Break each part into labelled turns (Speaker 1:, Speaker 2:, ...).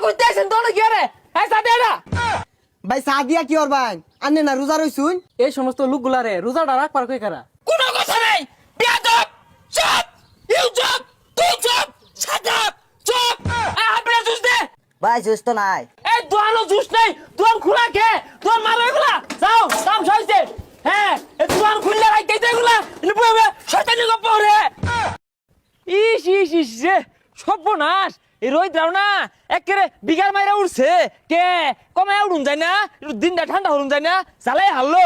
Speaker 1: কইতে আছেন তো কি আরে এই সাদেরা
Speaker 2: ভাই সাদিয়া কি ওর ভাই আন্নে না রোজা রইছুন
Speaker 3: এই সমস্ত লোকগুলারে রোজাটা রাখবার কই কারা?
Speaker 1: কোনো কথা নাই বেয়াদব চুপ ইউ চুপ তুই চুপ শাট আপ চুপ এই আপনি জুস দে
Speaker 4: ভাই জুস তো নাই।
Speaker 1: এই দোয়ানো জুস নাই দোয়ান খোলা কে দোয়ান মারো এগুলা যাও দাম সইছে হ্যাঁ এই দোয়ান খুললে রাইতে এগুলা নিববে শয়তানি গপ রে ইস ইস ইস রে সর্বনাশ এই রোদ না একেরে বিঘার মাইরা উঠছে কে কমে উড়ুন যায় না একটু দিনটা ঠান্ডা হলুন যায় না চালাই হারলো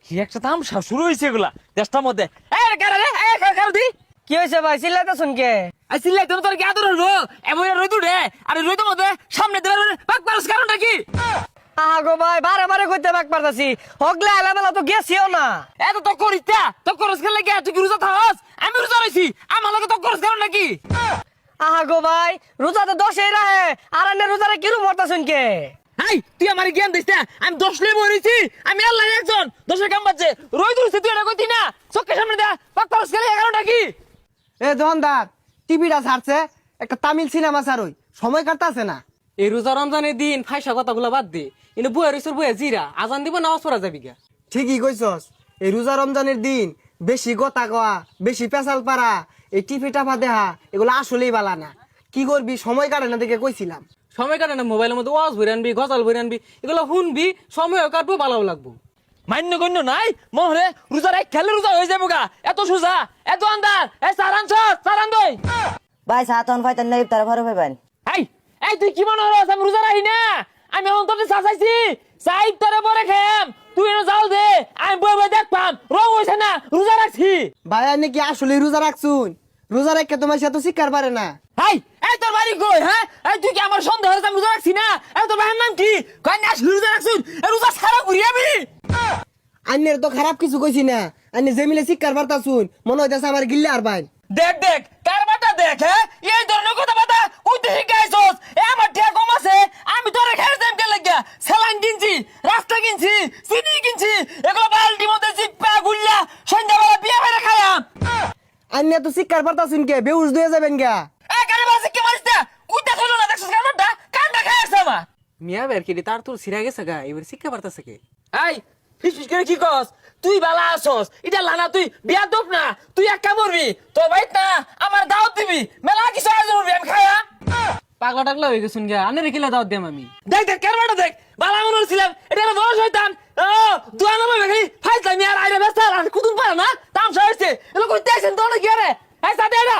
Speaker 1: কি একটা তামসা শুরু হয়েছে এগুলা দেশটার মধ্যে এই কারা রে এই কারা দি
Speaker 3: কি হয়েছে ভাই চিল্লাইতে শুনকে?
Speaker 1: আসলে তোর কি আদর হলো এমন রোদ উঠে আর এই রোদের মধ্যে সামনে দেবার পাক পারস কারণটা কি
Speaker 3: আগো ভাই বারে বারে কইতে বাক পারতাছি হগলে আলাদা তো গেছিও না।
Speaker 1: এত তো করিতা তো করস খেলে গে তুই কি রোজা থাকস আমি রোজা রইছি আমার লগে তো করস কারণটা কি
Speaker 3: আগো ভাই রোজা তো 10 এই রাহে আর এনে রোজারে কিরু মরতা শুনকে?
Speaker 1: হাই তুই আমার জ্ঞান দিস না আমি 10 লে মরেছি আমি আল্লাহ একজন 10 এর কাম বাজছে রোদ উঠছে তুই এটা কইতি না চোখের সামনে দা পাক পারস খেলে কারণটা কি
Speaker 2: এ দোকানদার টিভিটা ছাড়ছে একটা তামিল সিনেমা ছাড়ই সময় কাটতাছে না।
Speaker 3: এই রোজা রমজানের দিন ফাইসা কথাগুলো বাদ দে ইনে বুয়া রইছর বুয়া জিরা আজান দিব নামাজ পড়া যাবি গা।
Speaker 2: ঠিকই কইছস এই রোজা রমজানের দিন বেশি কথা কওয়া বেশি পেশাল পারা এই টিভি টাফা দেখা এগুলো আসলেই বালা না। কি করবি সময় কাটে না দেখে কইছিলাম।
Speaker 3: সময় কাটে না মোবাইলের মধ্যে ওয়াজ ভরে আনবি গজাল ভরে আনবি এগুলো শুনবি সময় কাটবো ভালো লাগবো।
Speaker 1: মান্য গণ্য নাই মহরে রোজা রাখ খেলে রোজা হয়ে যাবো গা এত সোজা এত আন্দার এই সারান দই
Speaker 4: ভাই সাতন ফাইতেন না ইফতার ঘরে পাইবেন।
Speaker 1: এই এই তুই কি মনে হস আমি রোজা রাখি না আমি অন্তরে চাচাইছি সাইড তোরে পরে খেম তুই এনে যাও দে আমি বই বই দেখবাম রং হইছে না রোজা রাখছি
Speaker 2: ভাই আপনি কি আসলে রোজা রাখছুন? রোজা রেখে তোমার সাথে শিকার পারে না।
Speaker 1: হাই এই তোর বাড়ি কই হ্যাঁ এই তুই কি আমার সন্দেহ হচ্ছে আমি রোজা রাখছি না এই তোর ভাইয়ের নাম কি কই না আসলে রোজা রাখছুন এই রোজা সারা ঘুরি আমি
Speaker 2: আন্নের তো খারাপ কিছু কইছি না। আন্নে যে মিলে শিকার পারতাছুন মনে হইতাছে আমার গিল্লে আর ভাই।
Speaker 1: দেখ দেখ কারবাটা দেখ হ্যাঁ এই ধরনের কথা বাতা কইতে শিখাইছস এ আমার টিয়া কম আছে আমি তোরে খেয়ে দেম কে লাগিয়া সেলাইন কিনছি রাস্তা কিনছি সিনি কিনছি এগুলো বালতি মধ্যে চিপা গুল্লা সন্ধ্যাবেলা বিয়ে ফেরে খায়াম
Speaker 2: আন্নে তো শিকার পারতাছুন কে বেউস দিয়ে যাবেন গা।
Speaker 1: এ কারে বাসে কি মারিস না কইতে হলো না দেখছস কারবাটা কান্না খাইছ আমার
Speaker 3: মিয়া বের কি তার তোর সিরা গেছে গা এবার শিক্ষা পারতাছে কে?
Speaker 1: এই ফিসফিস করে কি কস তুই বালা আসস এটা লানা তুই বিয়া দপ না তুই একা মরবি তোর বাইত না আমার দাওয়াত দিবি মেলা কিছু আয়োজন করবি আমি খায়া
Speaker 3: পাগলা টাগলা হয়ে গেছুন গা আনে রেখিলা দাওয়াত দিম আমি।
Speaker 1: দেখ দেখ কারবাটা দেখ বালা মনে ছিলাম এটা হলো বড় শয়তান ও দুয়া নামে বেখাই ফাইতাম আর আইরে ব্যস্ত আর কুতুন পারে না তামসা হইছে এলো কইতে আছেন তো কি আরে এই সাদেরা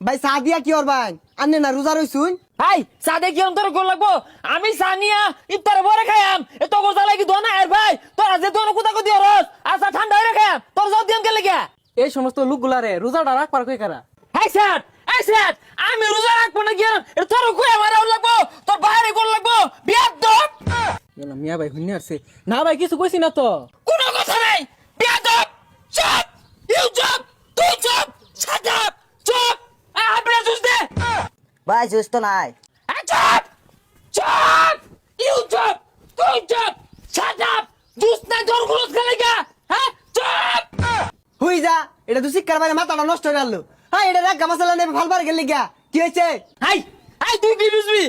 Speaker 2: ভাই সাদিয়া কি ওর ভাই আন্নে না রোজা রইছুন?
Speaker 1: হাই সাদে কি অন্তর গোল লাগবো আমি সানিয়া ইফতারে বরে খাইয়াম এ তো গোজা লাগি দোনা আর ভাই তোরা যে দোনো কুতা কুতি হরস আচ্ছা ঠান্ডা হইরে খাইয়াম তোর যাও দিয়াম কে লাগিয়া
Speaker 3: এই সমস্ত লোকগুলারে রোজাটা রাখবার কই কারা?
Speaker 1: হাই স্যার আমি রোজা রাখবো না গিয়া এটা তোর কই আমার লাগবো তোর বাইরে গোল লাগবো বিয়াদব
Speaker 3: গেলাম মিয়া ভাই হুন্নি আসছে না ভাই কিছু কইছি না তো।
Speaker 1: কোনো কথা নাই বিয়াদব চুপ ইউ চুপ তুই চুপ শাট আপ চুপ আপনি জুস দে
Speaker 4: ভাই জুস তো নাই।
Speaker 1: চুপ ইউ চুপ তুই চুপ শাট আপ জুস না তোর গুলো খেলে গা হ্যাঁ চুপ
Speaker 2: হুই যা এটা তো শিকার পারে মাথাটা নষ্ট হয়ে গেল। হ্যাঁ এটা রাখা মশলা নেবে ফালবার গেলে গা কি হয়েছে?
Speaker 1: হাই তুই কি বুঝবি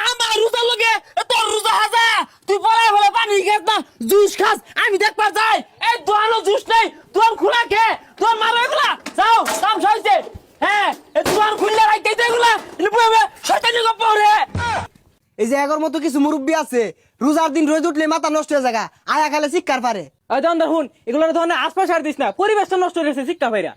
Speaker 1: আমার রোজা লগে তোর রোজা হাজা তুই পড়ায় বলে পানি খাস না জুস খাস আমি দেখবার যাই এই দোয়ানো জুস নাই তোর খোলা খে তোর মারো এগুলা যাও কাম সইছে হ্যাঁ এই দোয়ান খুললে রাইতে এগুলা নিববে শয়তানি গপ রে
Speaker 2: এই যে এগর মতো কিছু মুরব্বী আছে রোজার দিন রোজ উঠলে মাথা নষ্ট হয়ে যায় আয়া খালে শিকার পারে।
Speaker 3: ওই দন্দর হুন এগুলোর ধরনের আশপাশ আর দিস না পরিবেশটা নষ্ট হয়েছে শিক্ষা ভাইরা।